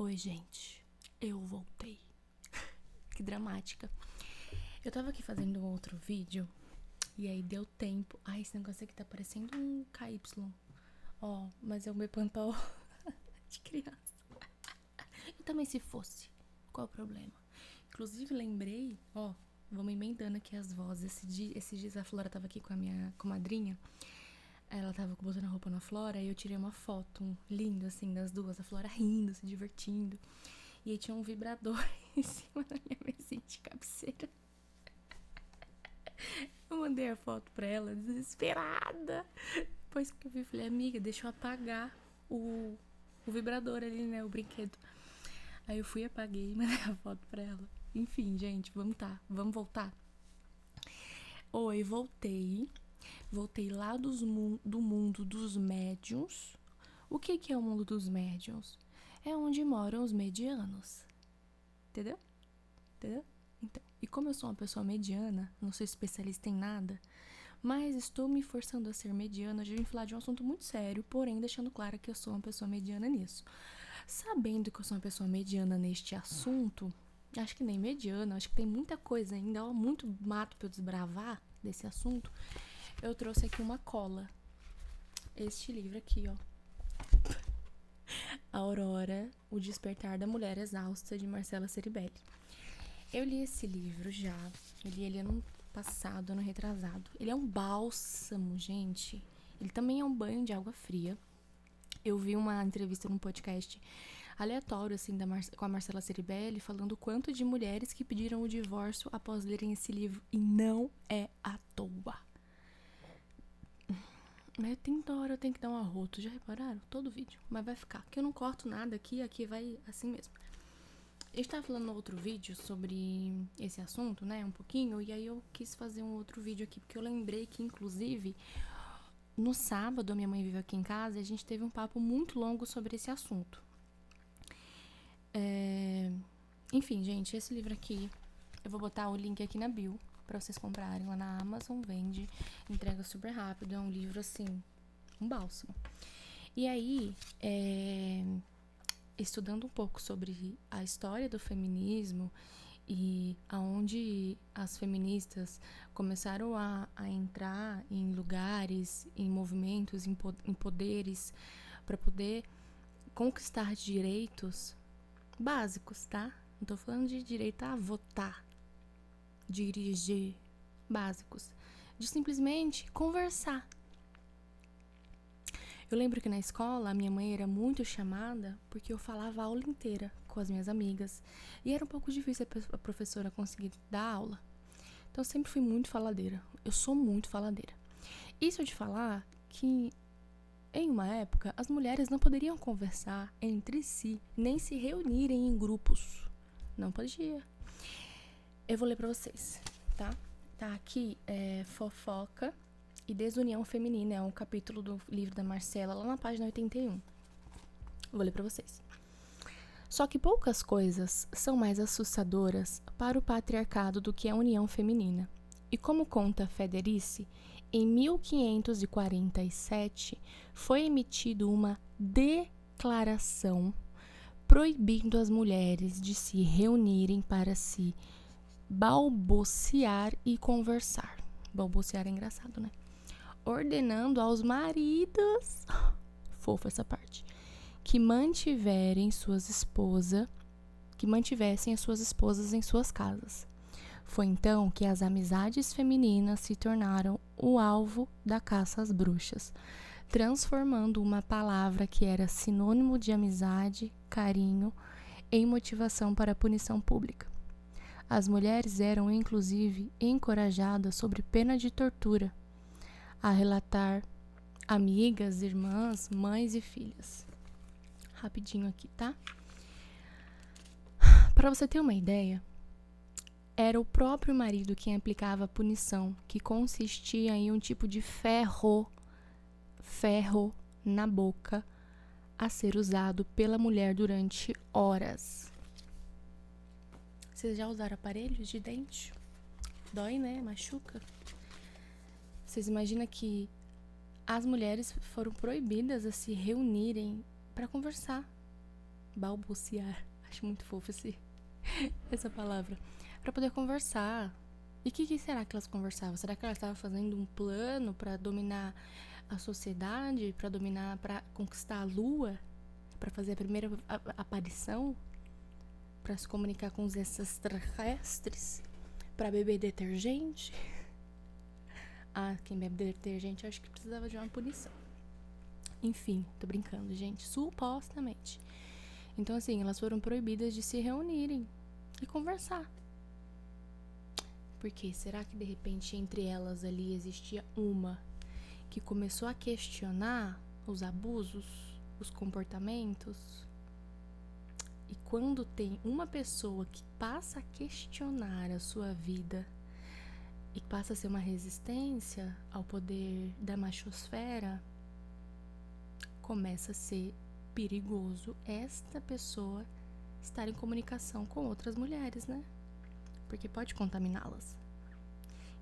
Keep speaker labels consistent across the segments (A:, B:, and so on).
A: Oi, gente. Eu voltei. Que dramática. Eu tava aqui fazendo um outro vídeo e aí deu tempo. Ai, esse negócio aqui tá parecendo um KY. Ó, mas é o meu pantal de criança. E também se fosse, qual o problema? Inclusive lembrei, ó, vamos emendando aqui as vozes. Esses dias a Flora tava aqui com a minha comadrinha. Ela tava botando a roupa na Flora e eu tirei uma foto linda, assim, das duas. A Flora rindo, se divertindo. E aí tinha um vibrador em cima da minha mesinha de cabeceira. Eu mandei a foto pra ela, desesperada. Depois que eu vi, falei, amiga, deixa eu apagar o vibrador ali, né, o brinquedo. Aí eu fui, apaguei e mandei a foto pra ela. Enfim, gente, vamos voltar. Oi, voltei. Voltei lá do mundo dos médiuns. O que é o mundo dos médiuns? É onde moram os medianos. Entendeu? Então, e como eu sou uma pessoa mediana, não sou especialista em nada, mas estou me forçando a ser mediana, de falar de um assunto muito sério, porém deixando claro que eu sou uma pessoa mediana nisso. Sabendo que eu sou uma pessoa mediana neste assunto, acho que nem mediana, acho que tem muita coisa ainda, ó, muito mato pra eu desbravar desse assunto, eu trouxe aqui uma cola. Este livro aqui, ó. Aurora, O Despertar da Mulher Exausta, de Marcela Ceribelli. Eu li esse livro já, eu li ele ano passado, ano retrasado. Ele é um bálsamo, gente. Ele também é um banho de água fria. Eu vi uma entrevista num podcast aleatório, assim, com a Marcela Ceribelli, falando o quanto de mulheres que pediram o divórcio após lerem esse livro. E não é à toa. Mas tem hora eu tenho que dar um arroto, já repararam? Todo vídeo. Mas vai ficar, que eu não corto nada aqui vai assim mesmo. A gente tava falando no outro vídeo sobre esse assunto, né, um pouquinho, e aí eu quis fazer um outro vídeo aqui, porque eu lembrei que, inclusive, no sábado, a minha mãe veio aqui em casa e a gente teve um papo muito longo sobre esse assunto. Enfim, gente, esse livro aqui, eu vou botar o link aqui na bio, pra vocês comprarem lá na Amazon, vende, entrega super rápido, é um livro, assim, um bálsamo. E aí, estudando um pouco sobre a história do feminismo e aonde as feministas começaram a entrar em lugares, em movimentos, em poderes, para poder conquistar direitos básicos, tá? Não tô falando de direito a votar, dirigir, básicos, de simplesmente conversar. Eu lembro que na escola a minha mãe era muito chamada porque eu falava a aula inteira com as minhas amigas e era um pouco difícil a professora conseguir dar aula. Então eu sempre fui muito faladeira. Eu sou muito faladeira. Isso de falar que em uma época as mulheres não poderiam conversar entre si, nem se reunirem em grupos. Não podia. Eu vou ler pra vocês, tá? Tá aqui, fofoca e desunião feminina, é um capítulo do livro da Marcela, lá na página 81. Vou ler pra vocês. Só que poucas coisas são mais assustadoras para o patriarcado do que a união feminina. E como conta Federici, em 1547 foi emitida uma declaração proibindo as mulheres de se reunirem para se balbuciar e conversar. Balbuciar é engraçado, né? Ordenando aos maridos, fofa essa parte, que mantivessem as suas esposas em suas casas. Foi então que as amizades femininas se tornaram o alvo da caça às bruxas, transformando uma palavra que era sinônimo de amizade, carinho, em motivação para a punição pública. As mulheres eram, inclusive, encorajadas sob pena de tortura a relatar amigas, irmãs, mães e filhas. Rapidinho aqui, tá? Para você ter uma ideia, era o próprio marido quem aplicava a punição, que consistia em um tipo de ferro na boca, a ser usado pela mulher durante horas. Vocês já usaram aparelhos de dente? Dói, né? Machuca. Vocês imaginam que as mulheres foram proibidas a se reunirem para conversar. balbuciar, acho muito fofo essa palavra, para poder conversar. E o que será que elas conversavam? Será que elas estavam fazendo um plano para dominar a sociedade, para conquistar a lua, para fazer a primeira aparição, para se comunicar com os extraterrestres, para beber detergente? Quem bebe detergente acho que precisava de uma punição. Enfim, tô brincando, gente, supostamente. Então, assim, elas foram proibidas de se reunirem e conversar. Porque será que de repente entre elas ali existia uma que começou a questionar os abusos, os comportamentos? E quando tem uma pessoa que passa a questionar a sua vida e passa a ser uma resistência ao poder da machosfera, começa a ser perigoso esta pessoa estar em comunicação com outras mulheres, né? Porque pode contaminá-las.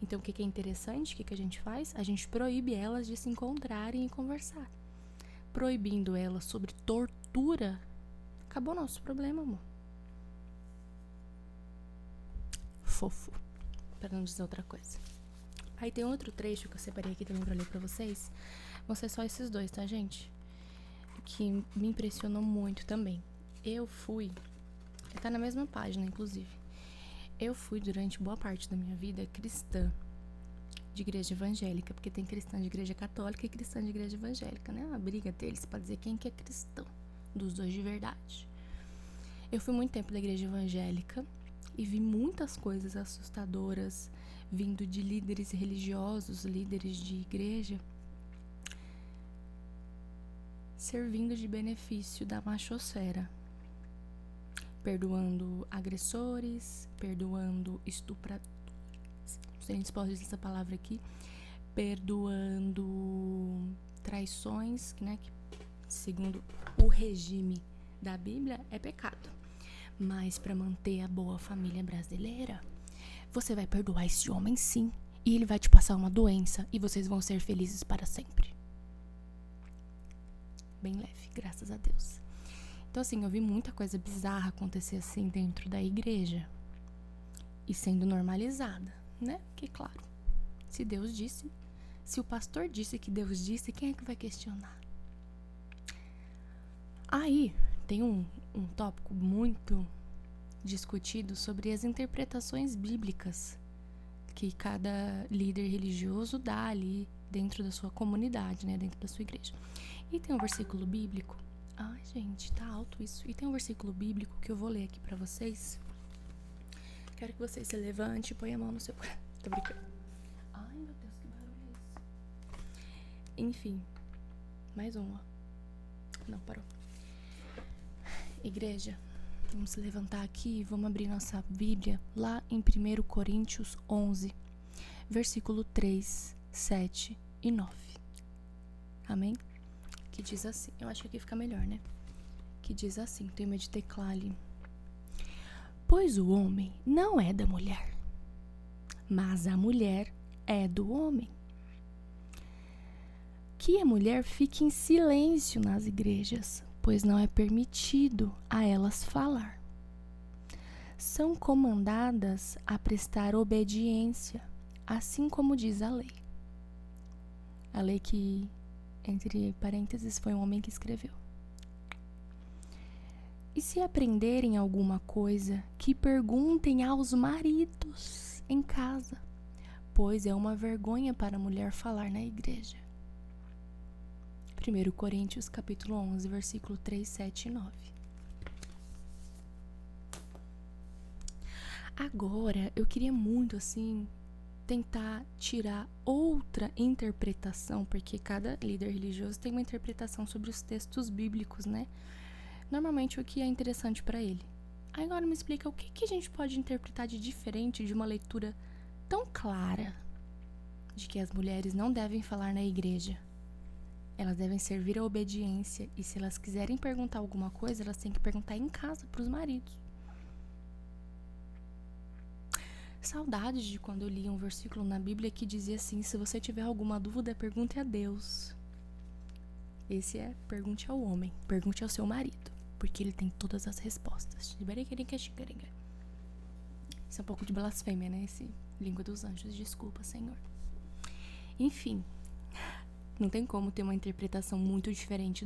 A: Então, o que é interessante, o que a gente faz? A gente proíbe elas de se encontrarem e conversar. Proibindo elas sobre tortura, acabou o nosso problema, amor. Fofo, para não dizer outra coisa. Aí tem outro trecho que eu separei aqui também pra ler pra vocês. Vão ser só esses dois, tá, gente? Que me impressionou muito também. Tá na mesma página, inclusive. Eu fui, durante boa parte da minha vida, cristã de igreja evangélica, porque tem cristã de igreja católica e cristã de igreja evangélica, né? Uma briga deles pra dizer quem que é cristão, dos dois de verdade. Eu fui muito tempo da igreja evangélica e vi muitas coisas assustadoras vindo de líderes religiosos, líderes de igreja, servindo de benefício da machosfera, perdoando agressores, perdoando estupradores, não sei se pode dizer essa palavra aqui, perdoando traições, né, que segundo o regime da Bíblia é pecado. Mas para manter a boa família brasileira, você vai perdoar esse homem sim, e ele vai te passar uma doença e vocês vão ser felizes para sempre. Bem leve, graças a Deus. Então, assim, eu vi muita coisa bizarra acontecer assim dentro da igreja. E sendo normalizada, né? Porque, claro, se Deus disse, se o pastor disse que Deus disse, quem é que vai questionar? Aí, tem um tópico muito discutido sobre as interpretações bíblicas que cada líder religioso dá ali dentro da sua comunidade, né? Dentro da sua igreja. E tem um versículo bíblico. Ai, gente, tá alto isso. E tem um versículo bíblico que eu vou ler aqui pra vocês. Quero que vocês se levantem e ponham a mão no seu... Tô brincando. Ai, meu Deus, que barulho é esse? Enfim. Mais um, ó. Não, parou. Igreja, vamos se levantar aqui e vamos abrir nossa Bíblia lá em 1 Coríntios 11, versículo 3, 7 e 9. Amém? Que diz assim, eu acho que aqui fica melhor, né? Que diz assim, tenho medo de teclar ali. Pois o homem não é da mulher, mas a mulher é do homem. Que a mulher fique em silêncio nas igrejas, pois não é permitido a elas falar. São comandadas a prestar obediência, assim como diz a lei. A lei que, entre parênteses, foi um homem que escreveu. E se aprenderem alguma coisa, que perguntem aos maridos em casa, pois é uma vergonha para a mulher falar na igreja. 1 Coríntios, capítulo 11, versículo 3, 7 e 9. Agora, eu queria muito, assim, tentar tirar outra interpretação, porque cada líder religioso tem uma interpretação sobre os textos bíblicos, né? Normalmente o que é interessante para ele. Aí agora me explica o que a gente pode interpretar de diferente de uma leitura tão clara de que as mulheres não devem falar na igreja. Elas devem servir a obediência e se elas quiserem perguntar alguma coisa, elas têm que perguntar em casa para os maridos. Saudades de quando eu li um versículo na Bíblia que dizia assim, se você tiver alguma dúvida, pergunte a Deus. Esse é, pergunte ao homem, pergunte ao seu marido. porque ele tem todas as respostas. Isso é um pouco de blasfêmia, né? Esse língua dos anjos, desculpa, Senhor. Enfim, não tem como ter uma interpretação muito diferente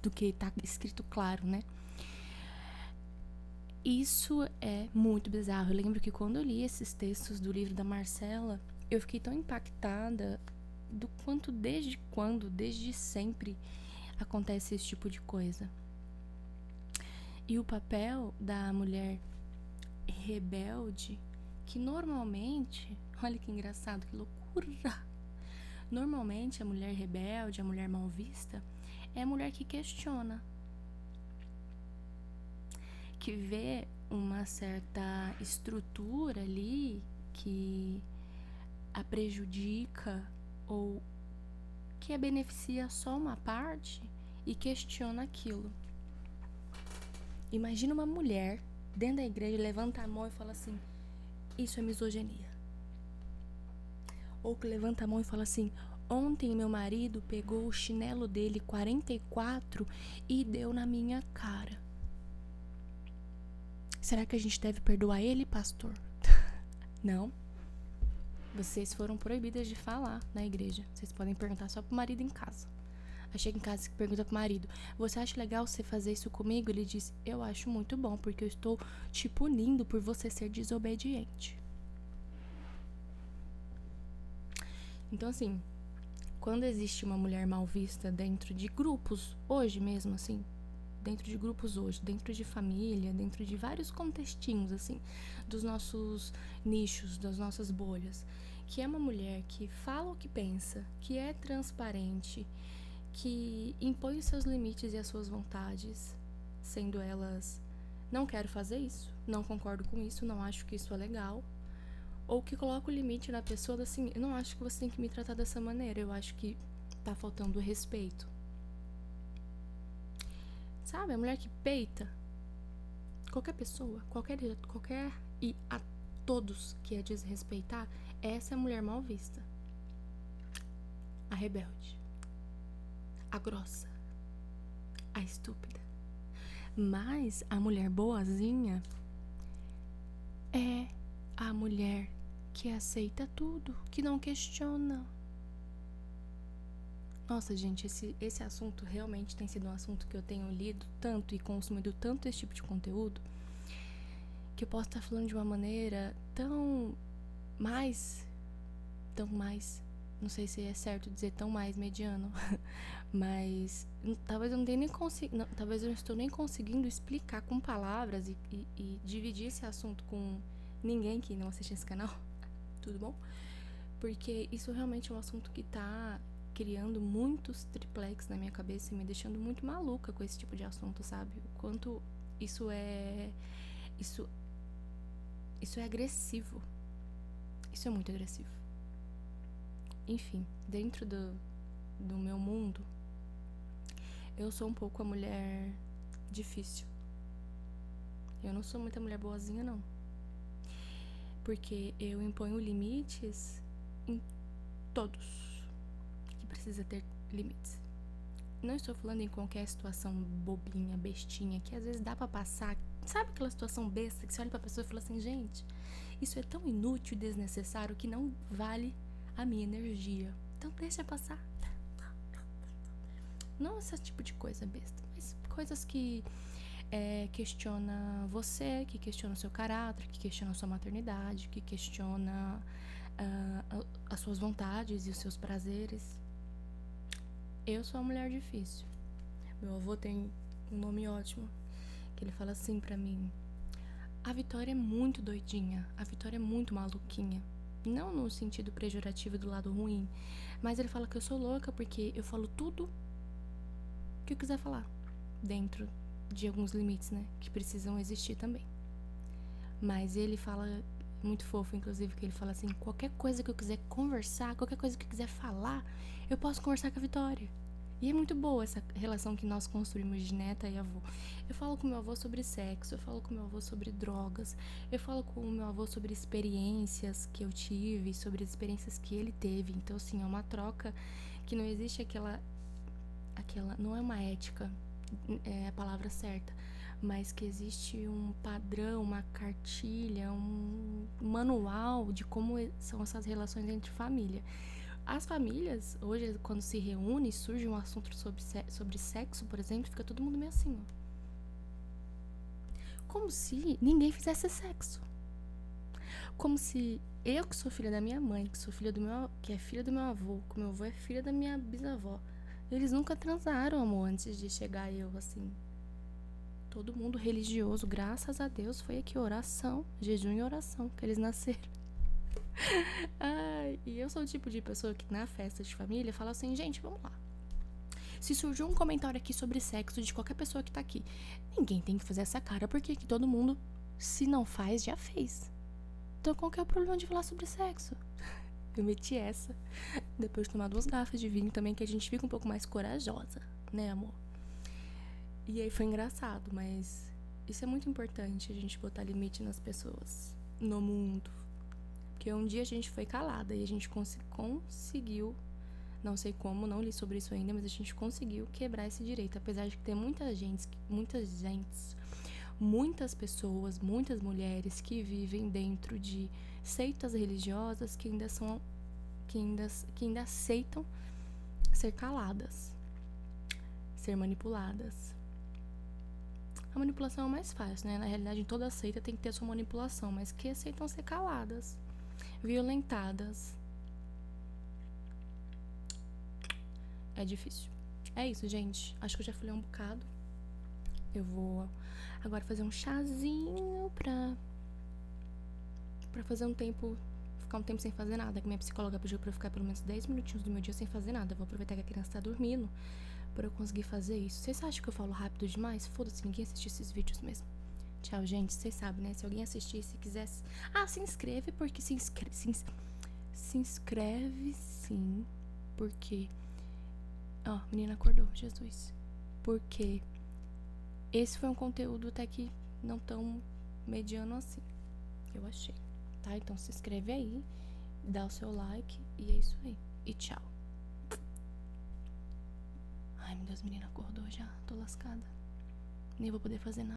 A: do que tá escrito claro, né? Isso é muito bizarro. Eu lembro que quando eu li esses textos do livro da Marcela, eu fiquei tão impactada do quanto, desde sempre, acontece esse tipo de coisa. E o papel da mulher rebelde, que normalmente, olha que engraçado, que loucura! Normalmente a mulher rebelde, a mulher mal vista, é a mulher que questiona, que vê uma certa estrutura ali que a prejudica ou que a beneficia só uma parte e questiona aquilo. Imagina uma mulher dentro da igreja levanta a mão e fala assim: isso é misoginia. Ou que levanta a mão e fala assim: ontem meu marido pegou o chinelo dele 44 e deu na minha cara. Será que a gente deve perdoar ele, pastor? Não. Vocês foram proibidas de falar na igreja. Vocês podem perguntar só pro marido em casa. Aí chega em casa e pergunta pro marido: você acha legal você fazer isso comigo? Ele diz: eu acho muito bom, porque eu estou te punindo por você ser desobediente. Então, assim, quando existe uma mulher mal vista dentro de grupos, hoje mesmo, assim, dentro de família, dentro de vários contextinhos, assim, dos nossos nichos, das nossas bolhas, que é uma mulher que fala o que pensa, que é transparente, que impõe os seus limites e as suas vontades, sendo elas: não quero fazer isso, não concordo com isso, não acho que isso é legal, ou que coloca o limite na pessoa assim: eu não acho que você tem que me tratar dessa maneira, eu acho que tá faltando respeito. Sabe, a mulher que peita qualquer pessoa, qualquer e a todos que a desrespeitar, essa é a mulher mal vista. A rebelde, a grossa, a estúpida. Mas a mulher boazinha é a mulher que aceita tudo, que não questiona. Nossa, gente, esse assunto realmente tem sido um assunto que eu tenho lido tanto e consumido tanto esse tipo de conteúdo, que eu posso estar falando de uma maneira tão mais, não sei se é certo dizer tão mais mediano, mas talvez eu não tenha talvez eu não estou nem conseguindo explicar com palavras e dividir esse assunto com ninguém que não assiste esse canal. Tudo bom? Porque isso realmente é um assunto que tá criando muitos triplex na minha cabeça e me deixando muito maluca com esse tipo de assunto, sabe? O quanto isso é agressivo. Isso é muito agressivo. Enfim, dentro do meu mundo, eu sou um pouco a mulher difícil. Eu não sou muita mulher boazinha, não. Porque eu imponho limites em todos. Precisa ter limites. Não estou falando em qualquer situação bobinha, bestinha, que às vezes dá pra passar. Sabe aquela situação besta que você olha pra pessoa e fala assim: gente, isso é tão inútil e desnecessário que não vale a minha energia, então deixa passar. Não esse tipo de coisa besta, mas coisas que questiona você, que questiona o seu caráter, que questiona a sua maternidade, que questiona as suas vontades e os seus prazeres. Eu sou uma mulher difícil. Meu avô tem um nome ótimo, que ele fala assim pra mim: a Vitória é muito doidinha, a Vitória é muito maluquinha. Não no sentido pejorativo do lado ruim, mas ele fala que eu sou louca porque eu falo tudo que eu quiser falar, dentro de alguns limites, né, que precisam existir também. Mas ele fala, muito fofo inclusive, que ele fala assim: qualquer coisa que eu quiser conversar, qualquer coisa que eu quiser falar, eu posso conversar com a Vitória. E é muito boa essa relação que nós construímos de neta e avô. Eu falo com meu avô sobre sexo, eu falo com meu avô sobre drogas, eu falo com meu avô sobre experiências que eu tive, sobre as experiências que ele teve. Então, assim, é uma troca que não existe aquela não é uma ética é a palavra certa, mas que existe um padrão, uma cartilha, um manual de como são essas relações entre família. As famílias, hoje, quando se reúne, surge um assunto sobre sexo, por exemplo, fica todo mundo meio assim, ó. Como se ninguém fizesse sexo. Como se eu, que sou filha da minha mãe, que sou filha que é filha do meu avô, que meu avô é filha da minha bisavó, eles nunca transaram, amor, antes de chegar eu, assim. Todo mundo religioso, graças a Deus, foi aqui oração, jejum e oração, que eles nasceram. Ai, e eu sou o tipo de pessoa que na festa de família fala assim, gente, vamos lá. Se surgiu um comentário aqui sobre sexo de qualquer pessoa que tá aqui, ninguém tem que fazer essa cara, porque aqui todo mundo, se não faz, já fez. Então qual que é o problema de falar sobre sexo? Eu meti essa, depois de tomar 2 garrafas de vinho também, que a gente fica um pouco mais corajosa, né, amor? E aí foi engraçado, mas isso é muito importante, a gente botar limite nas pessoas, no mundo. Porque um dia a gente foi calada e a gente conseguiu, não sei como, não li sobre isso ainda, mas a gente conseguiu quebrar esse direito. Apesar de ter muitas pessoas, muitas mulheres que vivem dentro de seitas religiosas que ainda aceitam ser caladas, ser manipuladas. A manipulação é o mais fácil, né? Na realidade, em toda seita tem que ter a sua manipulação, mas que aceitam ser caladas, violentadas. É difícil. É isso, gente. Acho que eu já falei um bocado. Eu vou agora fazer um chazinho pra fazer ficar um tempo sem fazer nada. Que minha psicóloga pediu pra eu ficar pelo menos 10 minutinhos do meu dia sem fazer nada. Eu vou aproveitar que a criança tá dormindo pra eu conseguir fazer isso. Vocês acham que eu falo rápido demais? Foda-se, ninguém assiste esses vídeos mesmo. Tchau, gente. Vocês sabem, né? Se alguém assistir, se quisesse... se inscreve, porque se inscreve sim, porque... menina acordou, Jesus. Porque esse foi um conteúdo até que não tão mediano assim, eu achei, tá? Então se inscreve aí, dá o seu like e é isso aí. E tchau. Ai, meu Deus, menina acordou já, tô lascada. Nem vou poder fazer nada.